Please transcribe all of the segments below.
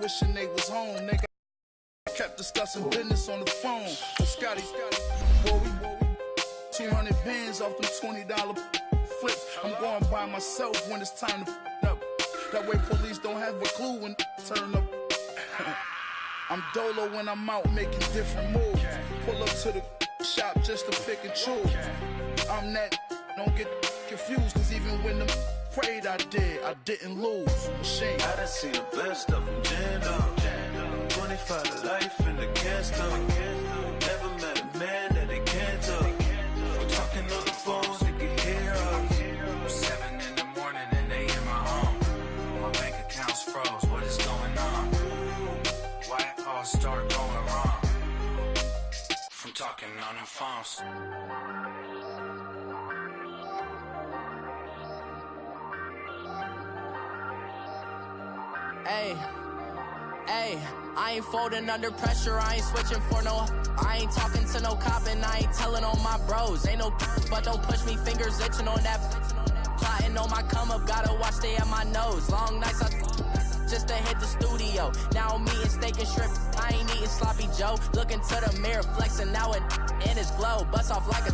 wishing they was home. Nigga kept discussing business on the phone. Scotty, boy, we 200 bands off them $20 flips. I'm going by myself when it's time to up. That way police don't have a clue when turn up. I'm dolo when I'm out making different moves. Pull up to the shop just to pick and choose. I'm that, don't get confused, cause even when them prayed I didn't lose. Machine. I done seen the best of them jammed up. 25 to life in the cast up. Never met a man that they can't talk. We're talking on the phones, they can hear us. 7 in the morning and they in my home. My bank account's froze, what is going on? Why it all start going wrong? From talking on the phones. Hey, I ain't folding under pressure, I ain't switching for no. I ain't talking to no cop and I ain't telling on my bros. Ain't no but don't push me, fingers itching on that. Plotting on my come up, gotta watch stay at my nose. Long nights just to hit the studio. Now I'm eating steak and shrimp, I ain't eating sloppy Joe. Looking to the mirror, flexing now it in his glow. Bust off like a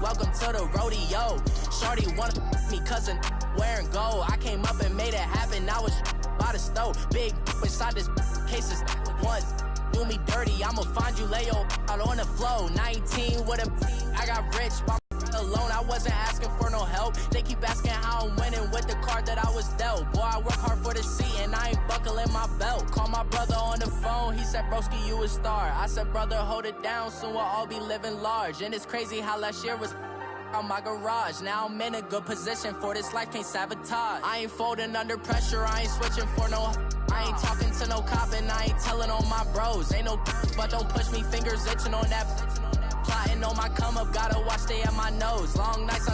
welcome to the rodeo. Shorty wanna me cousin wearing gold. I came up and made it happen, I was by the stove. Big inside this cases once do me dirty, I'ma find you lay your out on the floor. 19 with a I got rich by alone, I wasn't asking for no help. They keep asking how I'm winning with the card that I was dealt. Boy, I work hard for the seat and I ain't buckling my belt. Call my brother on the phone, he said, broski, you a star. I said, brother, hold it down, soon we'll all be living large. And it's crazy how last year was on my garage. Now I'm in a good position for this life, can't sabotage. I ain't folding under pressure, I ain't switching for no. I ain't talking to no cop and I ain't telling on my bros. Ain't no but don't push me, fingers itching on that. Plotting on my come up, gotta watch stay at my nose. Long nights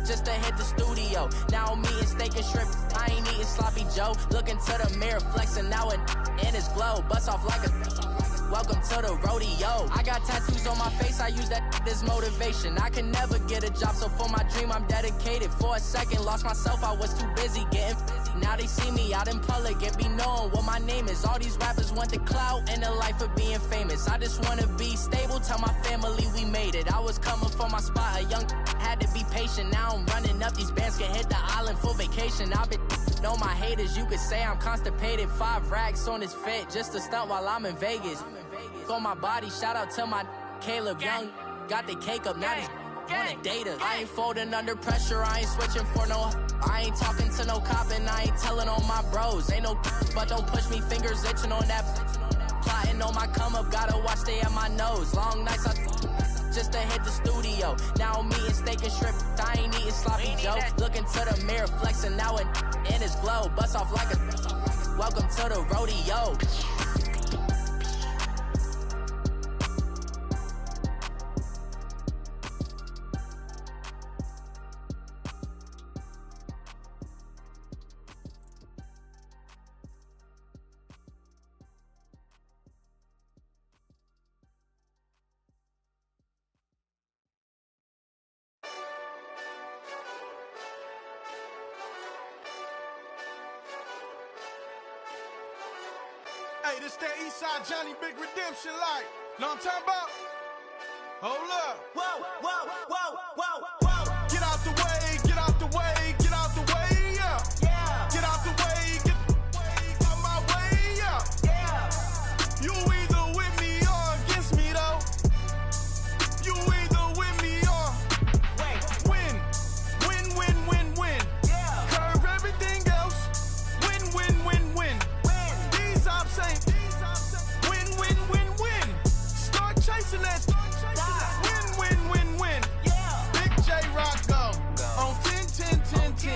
just to hit the studio. Now I'm eating steak and shrimp, I ain't eating sloppy Joe. Looking to the mirror, flexing now it in his glow. Bust off like a welcome to the rodeo. I got tattoos on my face, I use that as motivation. I can never get a job, so for my dream I'm dedicated. For a second, lost myself, I was too busy getting now they see me out in public and be knowing what my name is. All these rappers want the clout and the life of being famous. I just wanna be stable, tell my family we made it. I was coming for my spot, a young had to be patient. Now I'm running up, these bands can hit the island for vacation. I've been know my haters, you could say I'm constipated. 5 racks on his fit, just to stunt while I'm in Vegas. On my body, shout out to my Caleb Young. Got the cake up, now he's wanna date us. I ain't folding under pressure, I ain't switching for no. I ain't talking to no cop and I ain't telling on my bros. Ain't no but don't push me, fingers itching on that. Plotting on my come up, gotta watch stay at my nose. Long nights just to hit the studio. Now I'm eating steak and shrimp, I ain't eating sloppy Joe. Looking to the mirror, flexing now it in his glow. Bust off like a welcome to the rodeo. Hey, this that Eastside Johnny Big Redemption like. Know what I'm talking about? Hold up. Whoa, whoa, whoa, whoa, whoa. Get out the way, get out the way, get out the way, yeah. Yeah. Get out the way, get out my way, yeah. Yeah. You either with me or against me, though. You either with me or win. Win, win, win, win. Yeah. Curve everything else. Win, win, win, win. These ops ain't win, win, win, win. Start chasing that. Win, win, win, win. Yeah. Big J Rock go on 10, 10, 10, 10.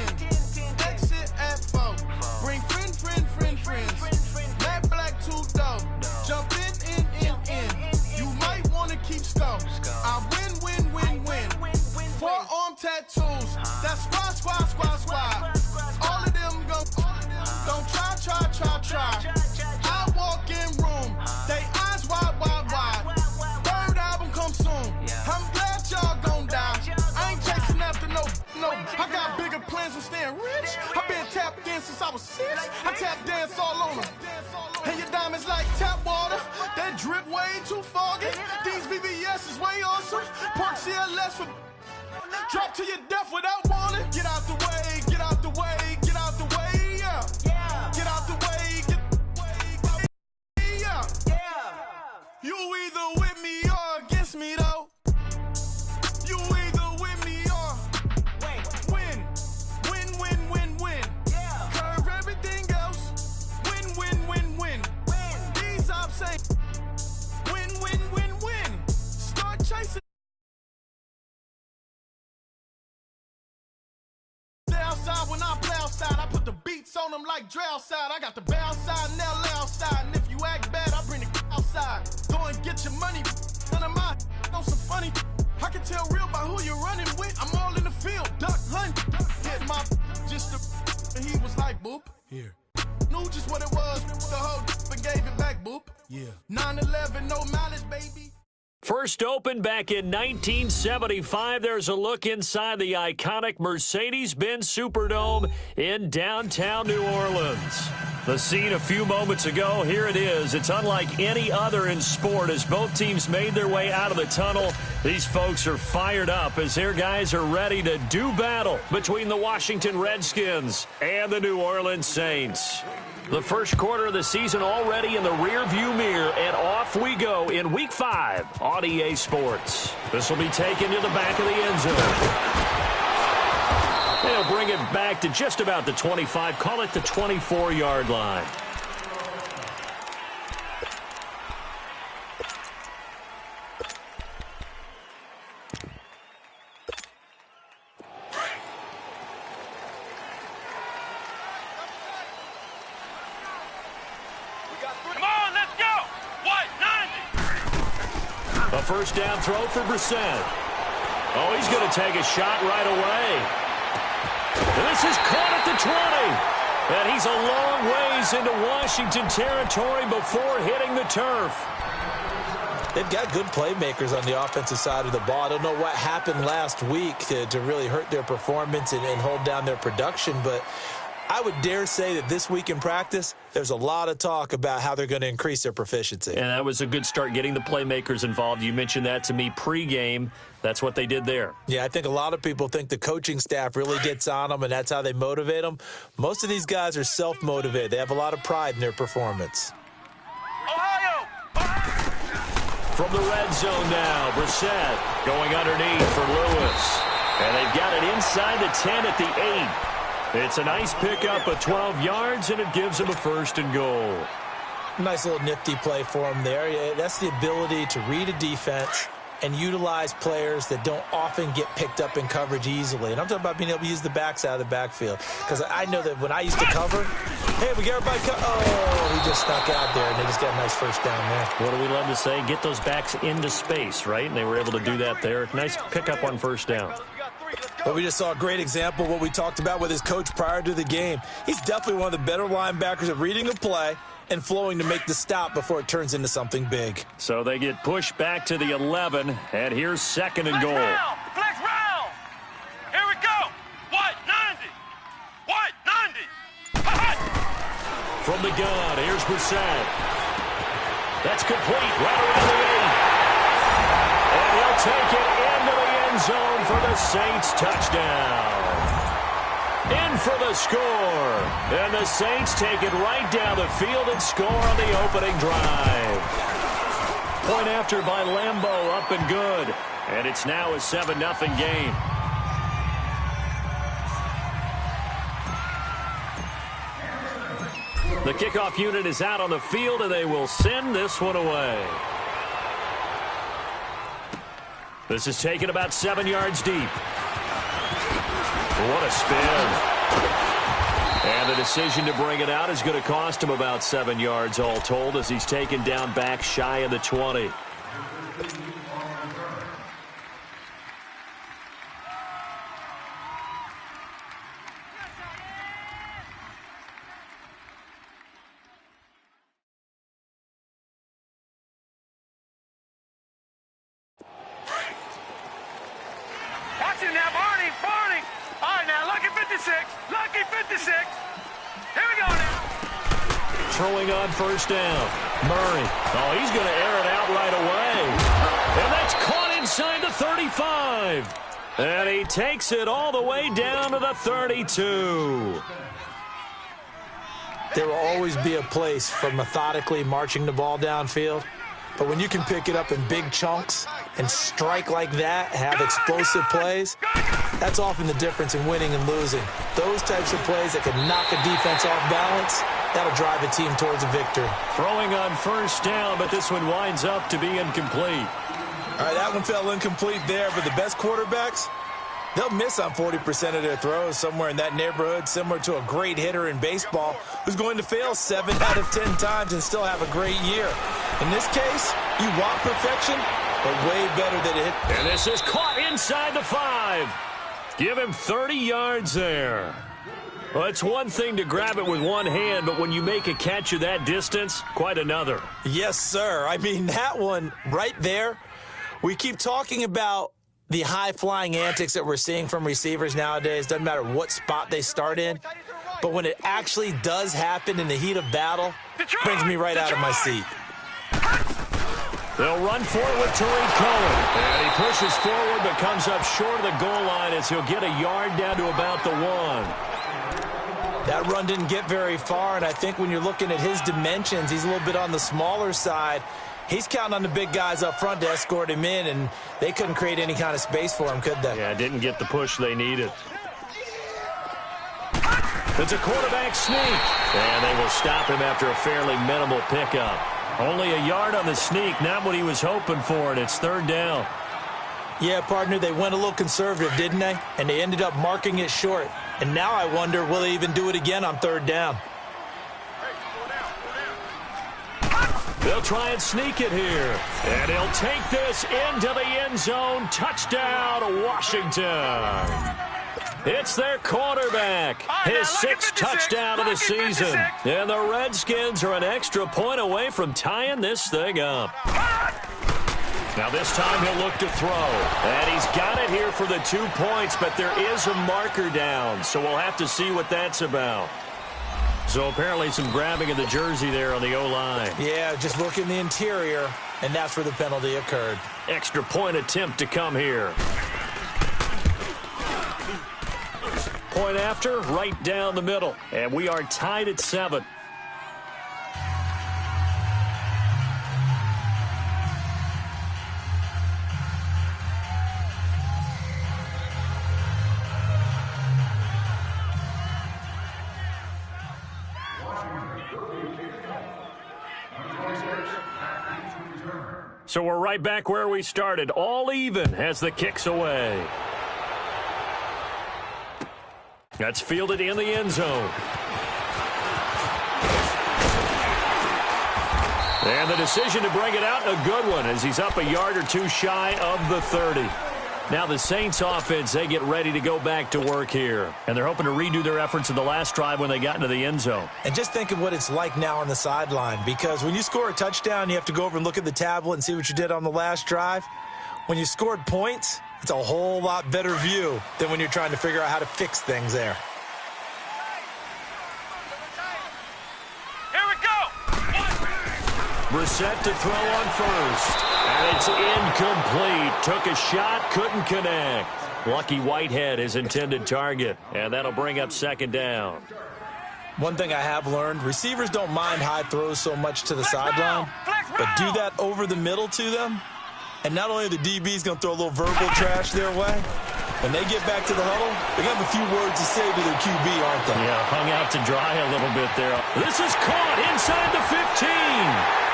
Exit at 4. Bring friends. Matt Black 2 dope. Jump in. You might wanna keep score. I win, win, win, win. 4-arm tattoos. That's squad. All of them go. Don't try. I walk in room. They eyes wide. Third album come soon. I'm glad y'all gon' die. I ain't chasing after no. I got bigger plans than staying rich. I been tapped in since I was 6. I tap dance all on them. CLS for drop to your death without warning. Get out the way, get out the way, get out the way, yeah. Get out the way, get away, yeah. You either with me or against me, though. You either with me or win. Win. Curve everything else. Win. These I'm saying. Win. Start chasing. Outside when I play outside, I put the beats on them like Dre outside. I got the bow side and LA outside. And if you act bad, I bring the outside. Go and get your money. None of my know some funny. I can tell real by who you're running with. I'm all in the field. Duck hunt. Hit my just the and he was like boop. Here. Knew just what it was. The whole and gave it back boop. Yeah. 9/11, no mileage, baby. First opened back in 1975. There's a look inside the iconic Mercedes-Benz Superdome in downtown New Orleans. The scene a few moments ago, here it is. It's unlike any other in sport as both teams made their way out of the tunnel. These folks are fired up as their guys are ready to do battle between the Washington Redskins and the New Orleans Saints. The first quarter of the season already in the rearview mirror, and off we go in Week 5 on EA Sports. This will be taken to the back of the end zone. They'll bring it back to just about the 25, call it the 24-yard line. A first down throw for Brissett. Oh, he's going to take a shot right away. This is caught at the 20. And he's a long ways into Washington territory before hitting the turf. They've got good playmakers on the offensive side of the ball. I don't know what happened last week to really hurt their performance and hold down their production, but I would dare say that this week in practice, there's a lot of talk about how they're going to increase their proficiency. And that was a good start, getting the playmakers involved. You mentioned that to me pregame. That's what they did there. Yeah, I think a lot of people think the coaching staff really gets on them, and that's how they motivate them. Most of these guys are self-motivated. They have a lot of pride in their performance. Ohio! From the red zone now, Brissett going underneath for Lewis. And they've got it inside the 10 at the 8. It's a nice pickup of 12 yards, and it gives him a first and goal. Nice little nifty play for him there. Yeah, that's the ability to read a defense and utilize players that don't often get picked up in coverage easily. And I'm talking about being able to use the backs out of the backfield. Because I know that when I used to cover, hey, we got everybody oh, he just snuck out there, and they just got a nice first down there. What do we love to say? Get those backs into space, right? And they were able to do that there. Nice pickup on first down. But we just saw a great example of what we talked about with his coach prior to the game. He's definitely one of the better linebackers at reading a play and flowing to make the stop before it turns into something big. So they get pushed back to the 11, and here's second and goal. Flex round! Here we go! White 90! White 90! From the gun, here's Brissett. That's complete right around the 8. And he'll take it into the end zone for the Saints touchdown. In for the score. And the Saints take it right down the field and score on the opening drive. Point after by Lambeau, up and good. And it's now a 7-0 game. The kickoff unit is out on the field, and they will send this one away. This is taken about 7 yards deep. What a spin. And the decision to bring it out is going to cost him about 7 yards all told as he's taken down back shy of the 20. Watch it now, Barney! All right, now, lucky 56! Lucky 56! Here we go now! Throwing on first down. Murray. Oh, he's going to air it out right away. And that's caught inside the 35. And he takes it all the way down to the 32. There will always be a place for methodically marching the ball downfield. But when you can pick it up in big chunks and strike like that, have explosive plays, that's often the difference in winning and losing. Those types of plays that can knock a defense off balance, that'll drive a team towards a victory. Throwing on first down, but this one winds up to be incomplete. All right, that one fell incomplete there, but the best quarterbacks, they'll miss on 40% of their throws, somewhere in that neighborhood, similar to a great hitter in baseball who's going to fail 7 out of 10 times and still have a great year. In this case, you want perfection, but way better than it. And this is caught inside the 5. Give him 30 yards there. Well, it's one thing to grab it with one hand, but when you make a catch of that distance, quite another. Yes, sir. I mean, that one right there, we keep talking about the high-flying antics that we're seeing from receivers nowadays. Doesn't matter what spot they start in. But when it actually does happen in the heat of battle, it brings me right out of my seat. They'll run for it with Tariq Cohen. And he pushes forward but comes up short of the goal line as he'll get a yard down to about the 1. That run didn't get very far, and I think when you're looking at his dimensions, he's a little bit on the smaller side. He's counting on the big guys up front to escort him in, and they couldn't create any kind of space for him, could they? Yeah, didn't get the push they needed. It's a quarterback sneak, and they will stop him after a fairly minimal pickup. Only a yard on the sneak, not what he was hoping for, and it's 3rd down. Yeah, partner, they went a little conservative, didn't they? And they ended up marking it short. And now I wonder, will they even do it again on 3rd down? They'll try and sneak it here. And he'll take this into the end zone. Touchdown, Washington. It's their quarterback. His 6th touchdown of the season. And the Redskins are an extra point away from tying this thing up. Now this time he'll look to throw. And he's got it here for the 2 points, but there is a marker down. So we'll have to see what that's about. So apparently some grabbing of the jersey there on the O-line. Yeah, just working the interior, and that's where the penalty occurred. Extra point attempt to come here. Point after, right down the middle. And we are tied at 7. So we're right back where we started, all even as the kick's away. That's fielded in the end zone. And the decision to bring it out, a good one, as he's up a yard or two shy of the 30. Now the Saints offense, they get ready to go back to work here. And they're hoping to redo their efforts in the last drive when they got into the end zone. And just think of what it's like now on the sideline, because when you score a touchdown, you have to go over and look at the tablet and see what you did on the last drive. When you scored points, it's a whole lot better view than when you're trying to figure out how to fix things there. Here we go. Brissett to throw on first. And it's incomplete. Took a shot, couldn't connect. Lucky Whitehead, his intended target. And that'll bring up 2nd down. One thing I have learned, receivers don't mind high throws so much to the sideline, but do that over the middle to them, and not only are the DBs going to throw a little verbal trash their way, when they get back to the huddle, they have a few words to say to their QB, aren't they? Yeah, hung out to dry a little bit there. This is caught inside the 15.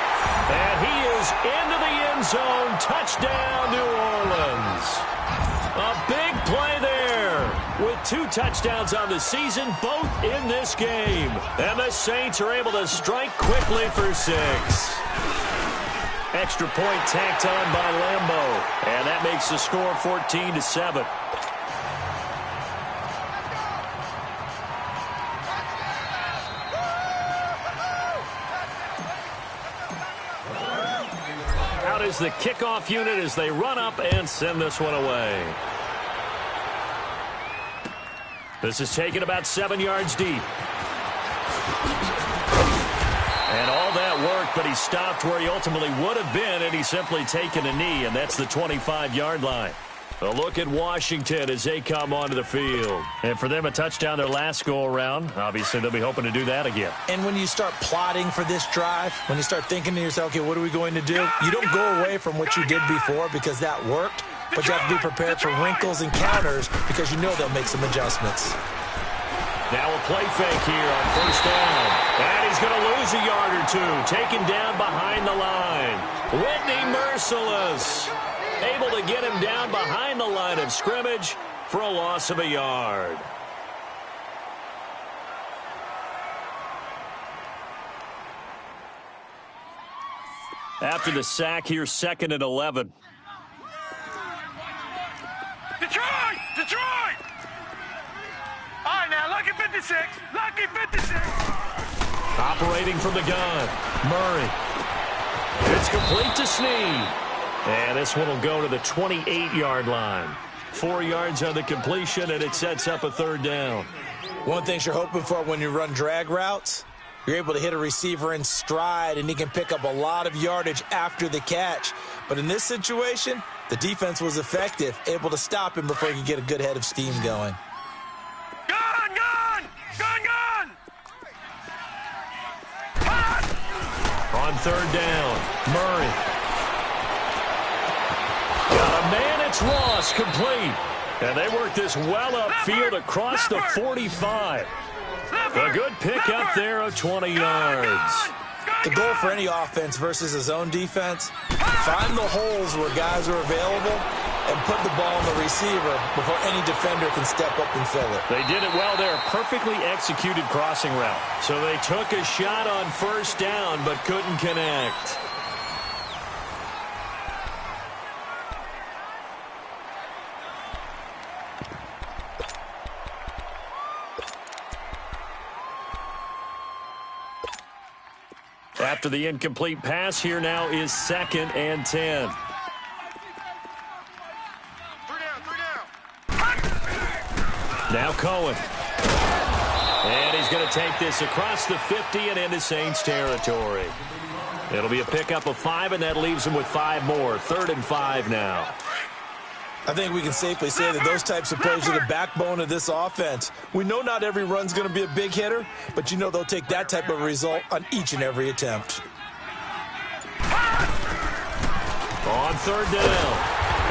And he is into the end zone. Touchdown, New Orleans. A big play there with 2 touchdowns on the season, both in this game. And the Saints are able to strike quickly for 6. Extra point tacked on by Lambeau. And that makes the score 14-7. Out is the kickoff unit as they run up and send this one away. This is taken about 7 yards deep. And all that work but he stopped where he ultimately would have been, and he's simply taken a knee, and that's the 25-yard line. A look at Washington as they come onto the field. And for them, a touchdown their last go-around. Obviously, they'll be hoping to do that again. And when you start plotting for this drive, when you start thinking to yourself, okay, what are we going to do? You don't go away from what you did before because that worked, but you have to be prepared for wrinkles and counters because you know they'll make some adjustments. Now a play fake here on first down. And he's going to lose a yard or two. Taken down behind the line. Whitney Merciless able to get him down behind the line of scrimmage for a loss of a yard. After the sack here, 2nd and 11. Detroit! Detroit! All right, now, lucky 56. Lucky 56. Operating from the gun, Murray. It's complete to Snead. And this one will go to the 28-yard line. 4 yards on the completion, and it sets up a 3rd down. One thing you're hoping for when you run drag routes, you're able to hit a receiver in stride, and he can pick up a lot of yardage after the catch. But in this situation, the defense was effective, able to stop him before he could get a good head of steam going. Gun, gun! Gun, gun! On 3rd down, Murray. Got a man, it's Ross, complete. And they work this well upfield across the 45. A good pickup there of 20 yards. The goal for any offense versus his own defense, find the holes where guys are available and put the ball on the receiver before any defender can step up and fill it. They did it well there. Perfectly executed crossing route. So they took a shot on 1st down but couldn't connect. After the incomplete pass, here now is 2nd and 10. Now Cohen. And he's going to take this across the 50 and into Saints territory. It'll be a pickup of 5, and that leaves him with 5 more. 3rd and 5 now. I think we can safely say that those types of plays are the backbone of this offense. We know not every run's going to be a big hitter, but you know they'll take that type of result on each and every attempt. On 3rd down,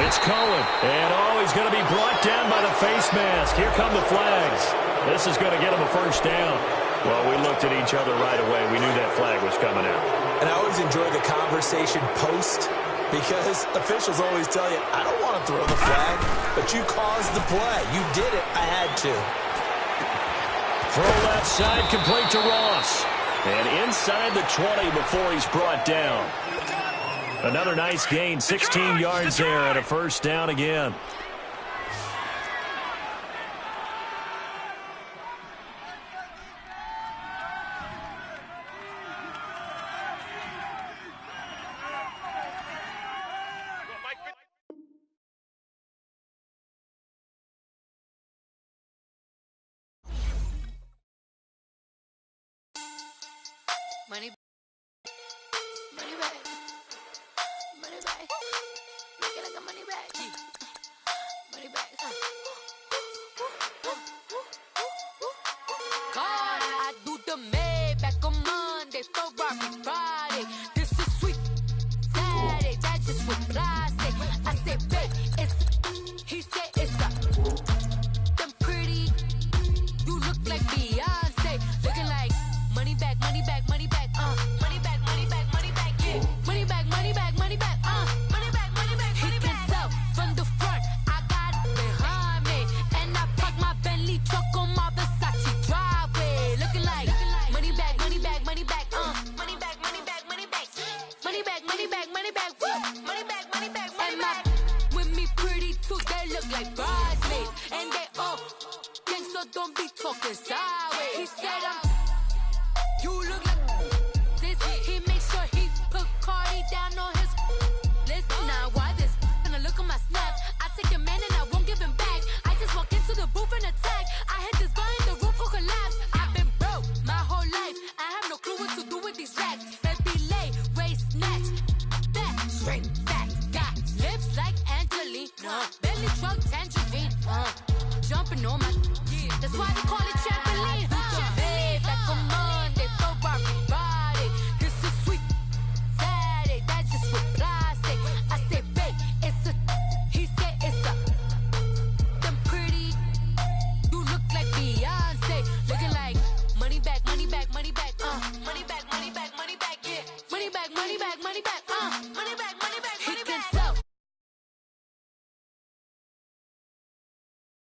it's Cohen. And, he's going to be brought down by the face mask. Here come the flags. This is going to get him a 1st down. Well, we looked at each other right away. We knew that flag was coming out. And I always enjoy the conversation post, because officials always tell you, I don't want to throw the flag, but you caused the play. You did it. I had to. Throw left side, complete to Ross. And inside the 20 before he's brought down. Another nice gain, 16 yards there and a 1st down again. Money back. Money back. Money back. Make it like a money back. Money back. God, I do the Maybach on Monday, Ferrari Friday. This is sweet Saturday, that's just with plastic. I said, babe, it's, he said it's a, them pretty, you look like Beyonce, looking like money back, money back, money back, money back, money back, money back, yeah, money back, money back, money back, money back, money back, money back. He can tell from the front, I got it behind me, and I park my Bentley truck on my Versace driveway, looking like money back, money back, money back, money back, money back, money back, money back, money back, money back, woo, money back, money back, money back. With me pretty too, they look like bridesmaids, and they all gang, so don't be talking sideways. He said you look like this. He make sure he put Cardi down on his list. Now why this? When I look at my snap, I take your man and I won't give him back. I just walk into the booth and attack. I hit this guy in the roof will collapse. I've been broke my whole life. I have no clue what to do with these racks. They be late That's why they call it trampoline.